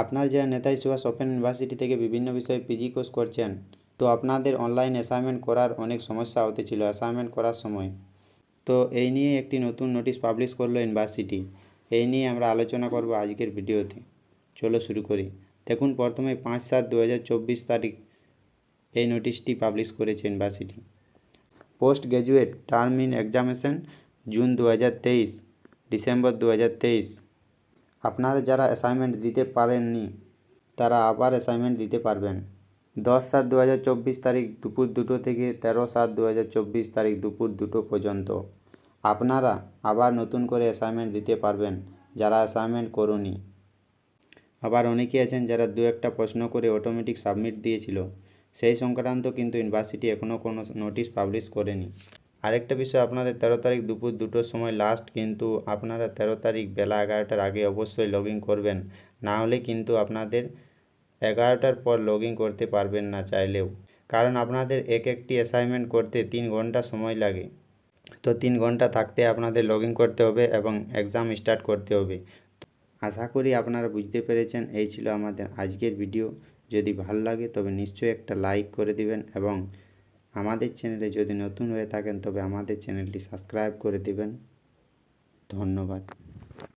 আপনার যারা Netaji Subhash open university থেকে বিভিন্ন বিষয়ে পিজি কোর্স করছেন, তো আপনাদের অনলাইন অ্যাসাইনমেন্ট করার অনেক সমস্যা হতেছিল অ্যাসাইনমেন্ট করার সময়। তো এই নিয়ে একটি নতুন নোটিশ পাবলিশ করলো ইউনিভার্সিটি। এই নিয়ে আমরা আলোচনা করব আজকের ভিডিওতে। চলো শুরু করি। দেখুন, প্রথমে 5/7/2024 তারিখ এই নোটিশটি পাবলিশ করেছে university. Post graduate term in examination June 2023 December 2023। আপনারা যারা অ্যাসাইনমেন্ট দিতে পারেননি তারা আবার অ্যাসাইনমেন্ট দিতে পারবেন 10/7/2024 তারিখ দুপুর 2টো থেকে 13/7/2024 তারিখ দুপুর 2টো পর্যন্ত। আপনারা আবার নতুন করে অ্যাসাইনমেন্ট দিতে পারবেন যারা অ্যাসাইনমেন্ট করুনি। আবার অনেকেই আছেন যারা 2-1টা প্রশ্ন করে অটোমেটিক সাবমিট দিয়েছিল, সেই সংক্রান্ত কিন্তু ইউনিভার্সিটি এখনও কোনো নোটিশ পাবলিশ করেনি। আরেকটা বিষয়, আপনাদের 13 তারিখ দুপুর 2টোর সময় লাস্ট, কিন্তু আপনারা 13 তারিখ বেলা 11টার আগে অবশ্যই লগ ইন করবেন, না হলে কিন্তু আপনাদের 11টার পর লগ ইন করতে পারবেন না চাইলেও। কারণ আপনাদের একটি অ্যাসাইনমেন্ট করতে 3 ঘন্টা সময় লাগে। তো 3 ঘন্টা থাকতে আপনাদের লগ ইন করতে হবে এবং এক্সাম স্টার্ট করতে হবে। আশা করি আপনারা বুঝতে পেরেছেন। এই ছিল আমাদের আজকের ভিডিও। যদি ভালো লাগে তবে নিশ্চয়ই একটা লাইক করে দিবেন এবং আমাদের চ্যানেলে যদি নতুন হয়ে থাকেন তবে আমাদের চ্যানেলটি সাবস্ক্রাইব করে দিবেন। ধন্যবাদ।